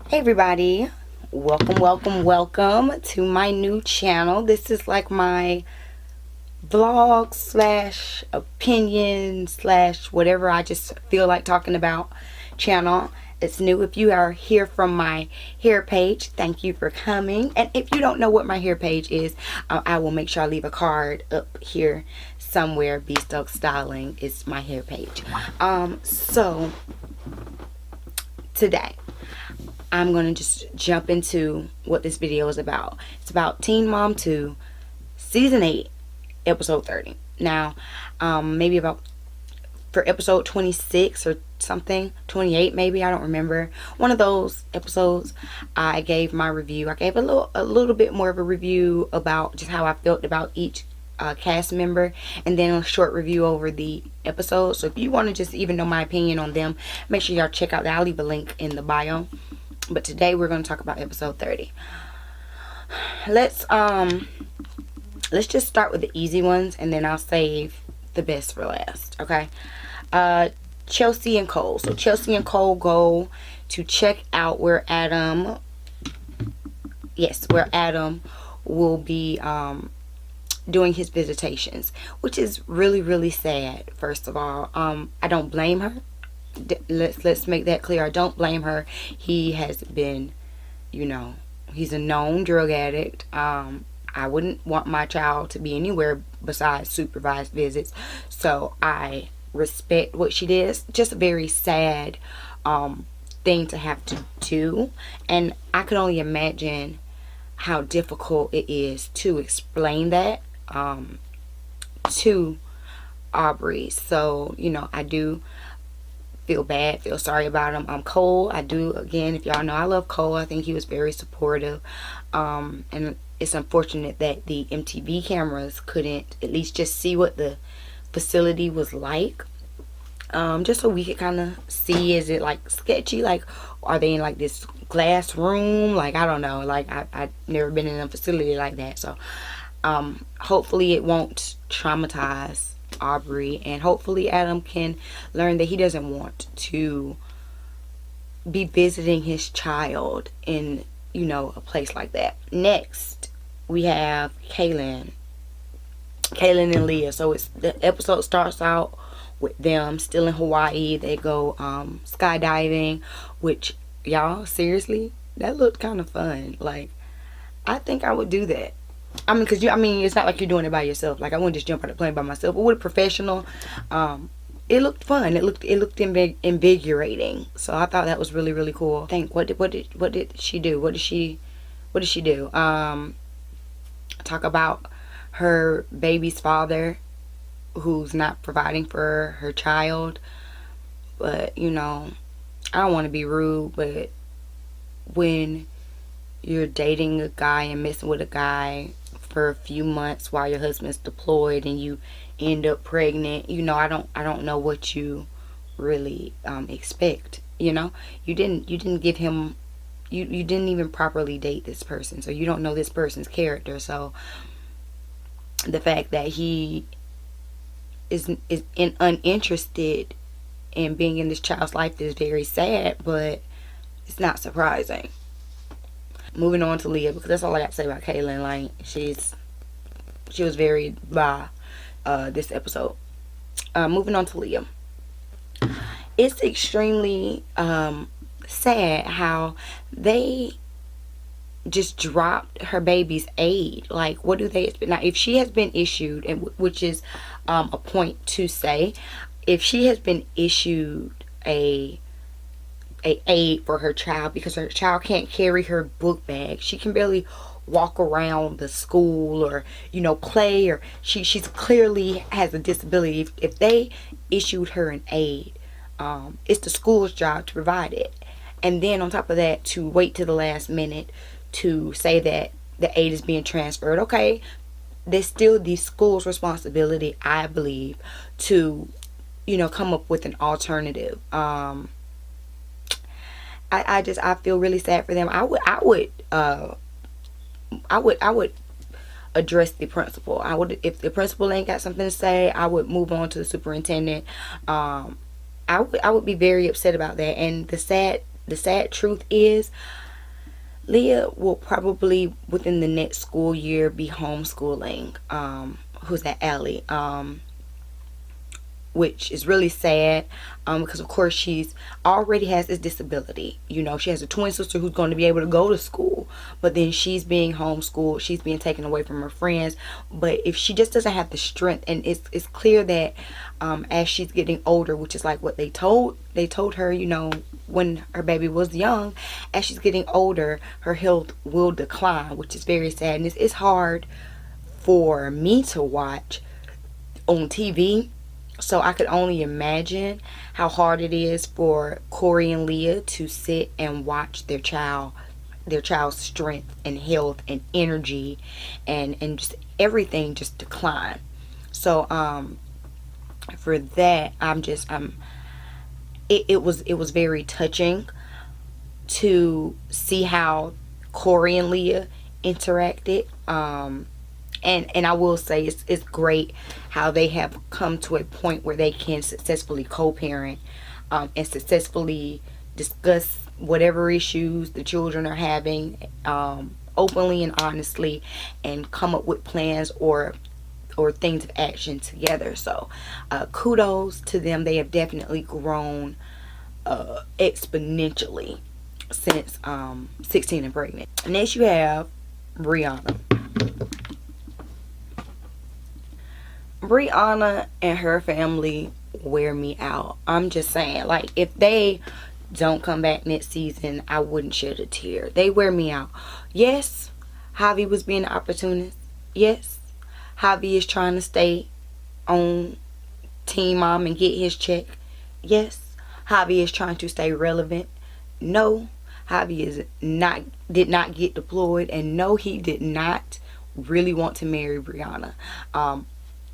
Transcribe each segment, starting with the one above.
Hey everybody, welcome to my new channel. This is like my vlog slash opinion slash whatever I just feel like talking about channel. It's new. If you are here from my hair page, thank you for coming. And if you don't know what my hair page is, I will make sure I leave a card up here somewhere. Be Stoked Styling is my hair page. So today I'm going to just jump into what this video is about. It's about Teen Mom 2, Season 8, Episode 30. Now, maybe about for episode 26 or something, 28 maybe, I don't remember. One of those episodes, I gave my review. I gave a little bit more of a review about just how I felt about each cast member, and then a short review over the episode. So if you want to just even know my opinion on them, make sure y'all check out that. I'll leave a link in the bio. But today we're going to talk about episode 30. Let's just start with the easy ones, and then I'll save the best for last. Okay. Chelsea and Cole. So Chelsea and Cole go to check out where Adam will be doing his visitations, which is really sad. First of all, I don't blame her. Let's make that clear. I don't blame her. He has been, he's a known drug addict. I wouldn't want my child to be anywhere besides supervised visits, so I respect what she did. It's just a very sad thing to have to do, and I can only imagine how difficult it is to explain that to Aubrey. So I do feel sorry about him. Cole, I do, again, if y'all know, I love Cole. I think he was very supportive, and it's unfortunate that the MTV cameras couldn't at least just see what the facility was like, just so we could kind of see, is it like sketchy, like are they in like this glass room, like I don't know, like I've never been in a facility like that. So hopefully it won't traumatize Aubrey, and hopefully Adam can learn that he doesn't want to be visiting his child in a place like that. Next we have Kaylin and Leah. So the episode starts out with them still in Hawaii. They go skydiving, which, y'all, seriously, that looked kind of fun. Like, I think I would do that. I mean, because it's not like you're doing it by yourself. Like, I wouldn't just jump out of the plane by myself. But with a professional, it looked fun. It looked invigorating. So I thought that was really cool. What did she do? What did she do? Talk about her baby's father, who's not providing for her child. But I don't want to be rude, but when you're dating a guy and messing with a guy for a few months while your husband's deployed and you end up pregnant, I don't know what you really expect. You didn't give him, you didn't even properly date this person, so you don't know this person's character. So the fact that he is uninterested in being in this child's life is very sad, but it's not surprising. Moving on to Leah, because that's all I got to say about Kaylin. Like, she was very blah this episode. Moving on to Leah. It's extremely sad how they just dropped her baby's aid. Like, what do they expect? Now, if she has been issued, and which is a point to say, if she has been issued a aid for her child because her child can't carry her book bag, she can barely walk around the school or play, or she's clearly has a disability. If they issued her an aid, it's the school's job to provide it. And then on top of that, to wait to the last minute to say that the aid is being transferred. Okay, there's still the school's responsibility, I believe, to come up with an alternative. I feel really sad for them. I would address the principal. I would, if the principal ain't got something to say, I would move on to the superintendent. I would be very upset about that. And the sad the sad truth is, Leah will probably within the next school year be homeschooling. Who's that? Allie. Which is really sad, because of course she's already has this disability. You know, she has a twin sister who's going to be able to go to school, but then she's being homeschooled, she's being taken away from her friends. But if she just doesn't have the strength, and it's clear that as she's getting older, which is like what they told her, you know, when her baby was young, as she's getting older her health will decline, which is very sad. And it's hard for me to watch on TV. So I could only imagine how hard it is for Corey and Leah to sit and watch their child's strength and health and energy and just everything just decline. So for that, it was very touching to see how Corey and Leah interacted. And I will say it's great how they have come to a point where they can successfully co-parent, and successfully discuss whatever issues the children are having, openly and honestly, and come up with plans or things of action together. So kudos to them. They have definitely grown exponentially since 16 and pregnant. Next you have Brianna. Brianna and her family wear me out. I'm just saying, like, if they don't come back next season, I wouldn't shed a tear. They wear me out. Yes, Javi was being an opportunist. Yes, Javi is trying to stay on Team Mom and get his check. Yes, Javi is trying to stay relevant. No, Javi did not get deployed, and no, he did not really want to marry Brianna.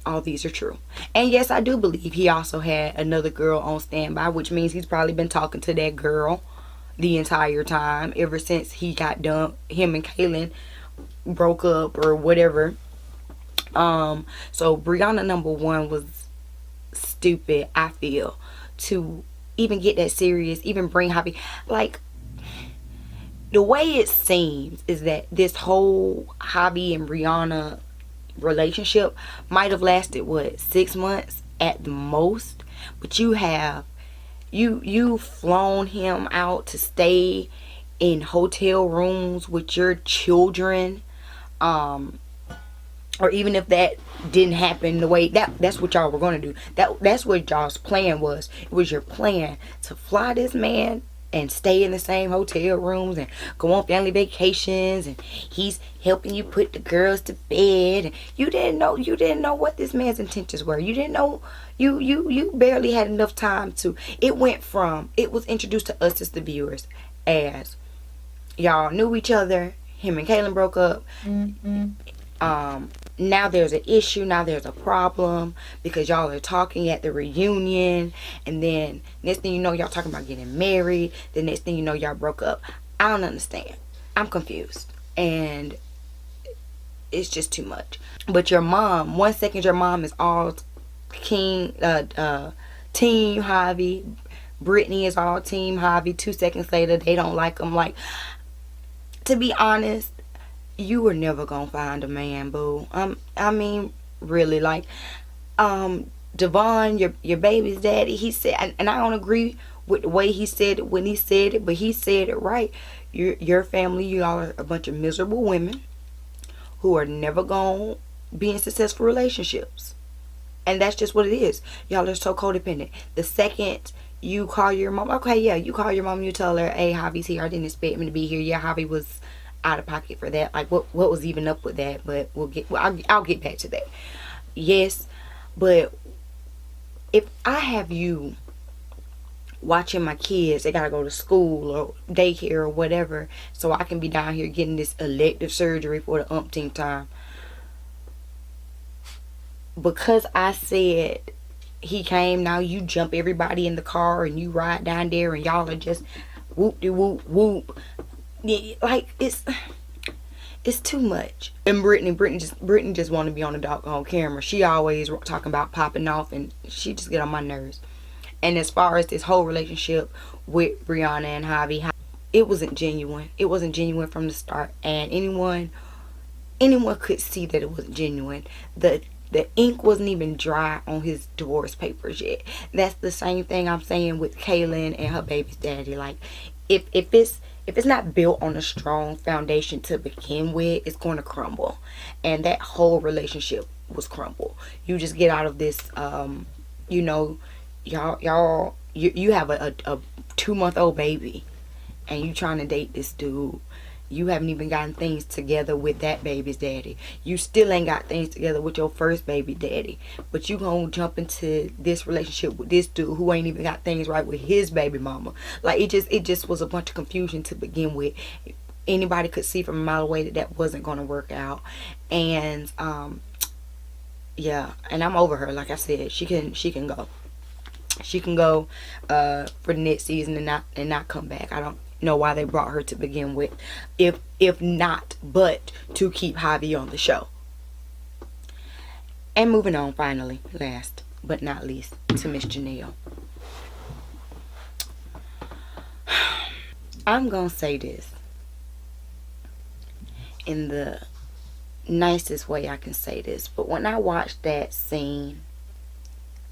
All these are true. And yes, I do believe he also had another girl on standby, which means he's probably been talking to that girl the entire time, ever since he got done, him and Kaylin broke up or whatever. So Brianna number one was stupid, I feel, to even get that serious, even bring Javi. Like, the way it seems is that this whole Javi and Brianna relationship might have lasted 6 months at the most, but you've flown him out to stay in hotel rooms with your children, or even if that didn't happen the way that's what y'all were going to do, that's what y'all's plan was. It was your plan to fly this man and stay in the same hotel rooms and go on family vacations, and he's helping you put the girls to bed. And you didn't know what this man's intentions were. You didn't know. You barely had enough time to. It was introduced to us as the viewers as y'all knew each other. Him and Kaylin broke up. Now there's an issue. Now there's a problem because y'all are talking at the reunion, and then next thing you know, y'all talking about getting married. The next thing you know, y'all broke up. I don't understand. I'm confused, and it's just too much. But your mom, 1 second your mom is all team Javi. Brittany is all team Javi. 2 seconds later, they don't like him. Like, to be honest, you were never gonna find a man, boo. I mean, really, like, Devon, your baby's daddy, he said, and I don't agree with the way he said it when he said it, but he said it right. Your family, you all are a bunch of miserable women who are never gonna be in successful relationships, and that's just what it is. Y'all are so codependent. The second you call your mom, okay, yeah, you call your mom and you tell her, hey, Javi's here. I didn't expect him to be here. Yeah, Javi was out of pocket for that. Like, what was even up with that? But I'll get back to that. Yes, but if I have you watching my kids, they gotta go to school or daycare or whatever, so I can be down here getting this elective surgery for the umpteenth time, because I said he came, now you jump everybody in the car and you ride down there and y'all are just whoop de whoop whoop. Like, it's too much. And Brittany just want to be on the doggone camera. She always talking about popping off, and she just get on my nerves. And as far as this whole relationship with Brianna and Javi, it wasn't genuine. It wasn't genuine from the start, and anyone could see that it wasn't genuine. The ink wasn't even dry on his divorce papers yet. That's the same thing I'm saying with Kaylin and her baby's daddy. Like, if it's not built on a strong foundation to begin with, it's going to crumble. And that whole relationship was crumbled. You just get out of this, you know, you have a 2-month-old baby, and you trying to date this dude. You haven't even gotten things together with that baby's daddy. You still ain't got things together with your first baby daddy. But you gonna jump into this relationship with this dude who ain't even got things right with his baby mama. Like, it just was a bunch of confusion to begin with. Anybody could see from a mile away that wasn't gonna work out. And yeah, and I'm over her. Like I said, she can go. She can go for the next season and not come back. I don't know why they brought her to begin with, if not but to keep Javi on the show. And moving on, finally, last but not least, to Miss Janelle. I'm gonna say this in the nicest way I can say this, but when I watched that scene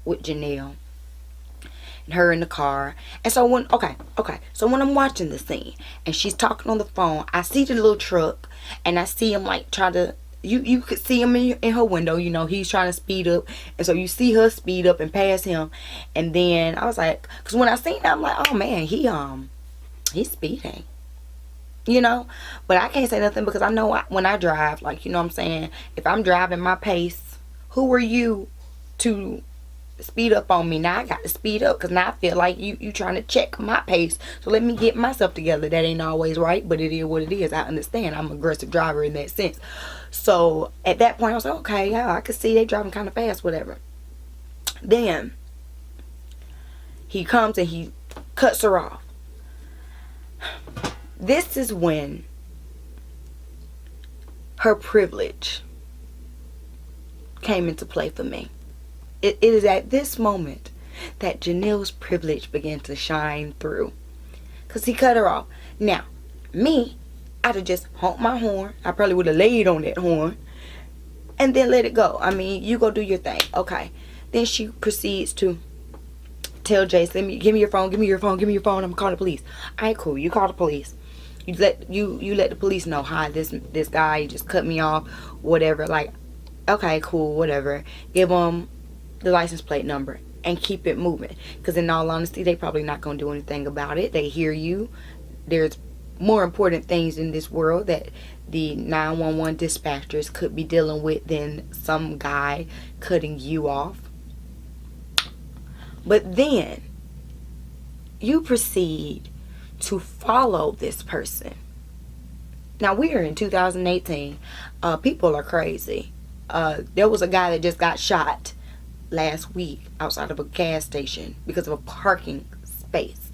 with Janelle and her in the car, and so when so when I'm watching the scene and she's talking on the phone, I see the little truck, and I see him like try to, you could see him in her window, you know, he's trying to speed up, and so you see her speed up and pass him. And then I was like, because when I seen that, I'm like, oh man, he's speeding, you know. But I can't say nothing because I know when I drive, like, you know what I'm saying, if I'm driving my pace, who are you to speed up on me? Now I got to speed up because now I feel like you trying to check my pace, so let me get myself together. That ain't always right, but it is what it is. I understand. I'm an aggressive driver in that sense. So at that point I was like, okay, yeah, I could see they driving kind of fast, whatever. Then he comes and he cuts her off. This is when her privilege came into play for me. It is at this moment that Janelle's privilege began to shine through. Because he cut her off. Now, me, I'd have just honked my horn. I probably would have laid on that horn. And then let it go. I mean, you go do your thing. Okay. Then she proceeds to tell Jace, give me your phone, I'm gonna call the police. Alright, cool. You call the police. You let the police know, hi, this guy just cut me off, whatever. Like, okay, cool, whatever. Give them the license plate number and keep it moving, because in all honesty they probably not gonna do anything about it. They hear you. There's more important things in this world that the 911 dispatchers could be dealing with than some guy cutting you off. But then you proceed to follow this person. Now, we are in 2018. People are crazy. There was a guy that just got shot last week outside of a gas station because of a parking space.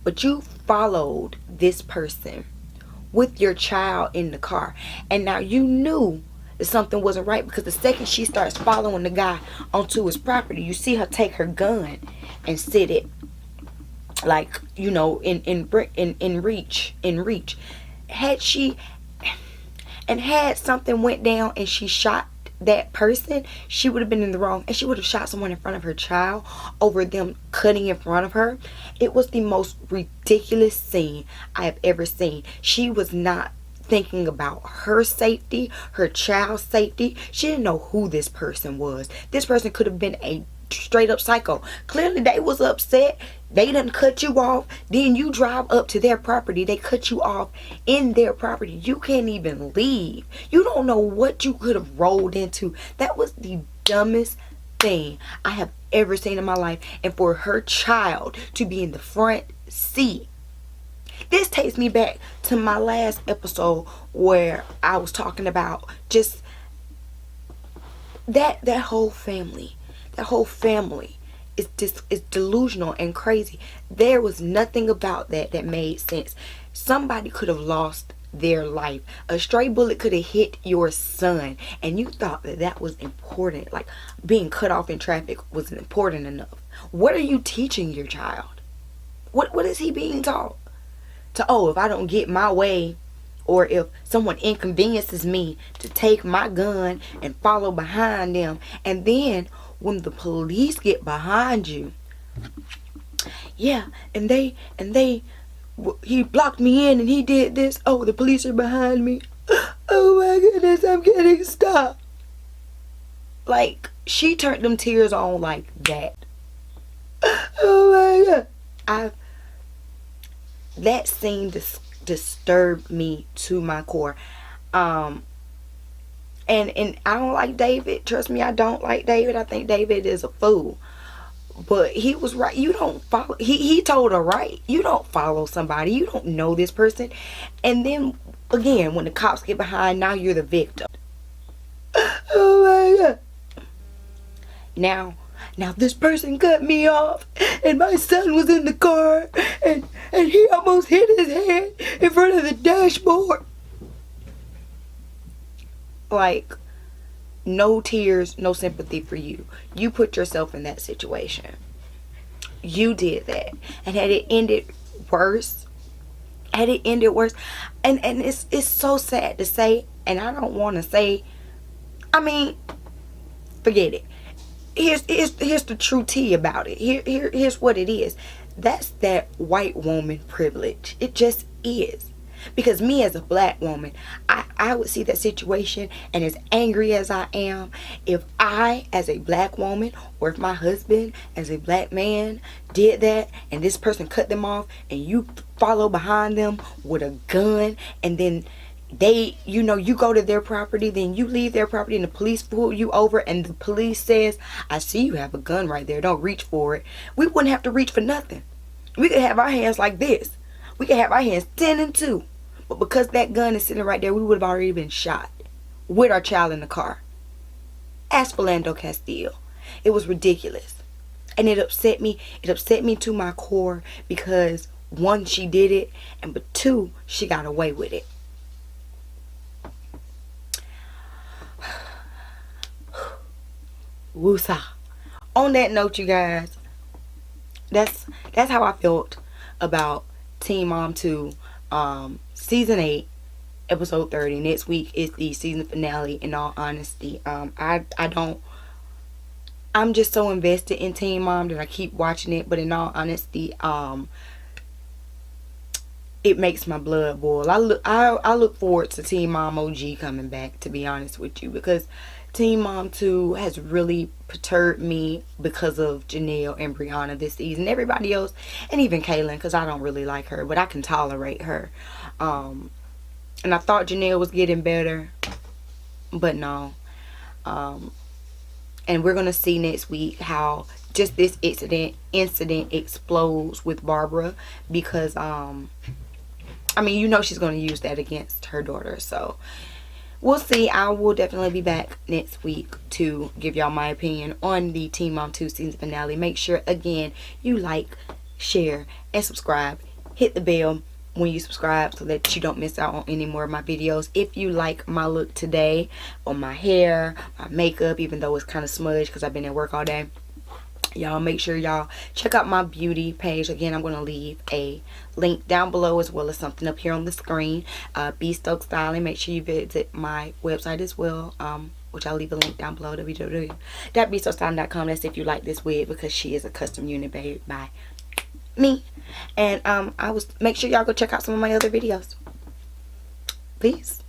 But you followed this person with your child in the car, and now you knew that something wasn't right, because the second she starts following the guy onto his property, you see her take her gun and sit it, like, you know, in reach. Had something went down and she shot that person, she would have been in the wrong, and she would have shot someone in front of her child over them cutting in front of her. It was the most ridiculous scene I have ever seen. She was not thinking about her safety, her child's safety. She didn't know who this person was. This person could have been a straight up psycho. Clearly they was upset. They done cut you off. Then you drive up to their property. They cut you off in their property. You can't even leave. You don't know what you could have rolled into. That was the dumbest thing I have ever seen in my life. And for her child to be in the front seat. This takes me back to my last episode where I was talking about just that whole family. That whole family is delusional and crazy. There was nothing about that made sense. Somebody could have lost their life. A stray bullet could have hit your son, and you thought that was important. Like, being cut off in traffic wasn't important enough. What are you teaching your child? What is he being taught? To, oh, if I don't get my way, or if someone inconveniences me, to take my gun and follow behind them. And then when the police get behind you, yeah, and he blocked me in and he did this. Oh, the police are behind me. Oh my goodness, I'm getting stopped. Like, she turned them tears on like that. Oh my God. That scene disturbed me to my core. And I don't like David. Trust me, I don't like David. I think David is a fool. But he was right. You don't follow. He told her right. You don't follow somebody. You don't know this person. And then again, when the cops get behind, now you're the victim. Oh my God. Now this person cut me off, and my son was in the car, and he almost hit his head in front of the dashboard. Like, no tears, no sympathy for you. You put yourself in that situation. You did that. And had it ended worse, and it's so sad to say, and I don't want to say, I mean, forget it. Here's the true tea about it. Here's what it is. That's that white woman privilege. It just is. Because me as a black woman, I would see that situation, and as angry as I am, if I as a black woman, or if my husband as a black man did that, and this person cut them off, and you follow behind them with a gun, and then you go to their property, then you leave their property, and the police pull you over, and the police says, I see you have a gun right there, don't reach for it. We wouldn't have to reach for nothing. We could have our hands like this. We could have our hands 10 and 2. But because that gun is sitting right there, we would have already been shot with our child in the car. Ask Philando Castile. It was ridiculous. And it upset me. It upset me to my core because, one, she did it, and but two, she got away with it. Woosah. On that note, you guys, that's how I felt about Teen Mom 2, season 8, episode 30. Next week is the season finale. In all honesty, I'm just so invested in Teen Mom that I keep watching it. But in all honesty, it makes my blood boil. I look forward to Teen Mom OG coming back, to be honest with you, because Teen Mom 2 has really perturbed me because of Janelle and Brianna this season. Everybody else, and even Kaylin, because I don't really like her, but I can tolerate her. And I thought Janelle was getting better, but no. And we're going to see next week how just this incident explodes with Barbara, because, I mean, she's going to use that against her daughter, so we'll see. I will definitely be back next week to give y'all my opinion on the Teen Mom 2 season finale. Make sure, again, you like, share, and subscribe. Hit the bell when you subscribe so that you don't miss out on any more of my videos. If you like my look today, on my hair, my makeup, even though it's kind of smudged because I've been at work all day, y'all make sure y'all check out my beauty page. Again, I'm going to leave a link down below, as well as something up here on the screen. Be Stoked Styling. Make sure you visit my website as well, which I'll leave a link down below, www.bestokedstyling.com. That's if you like this wig, because she is a custom unit made by me. And make sure y'all go check out some of my other videos. Peace.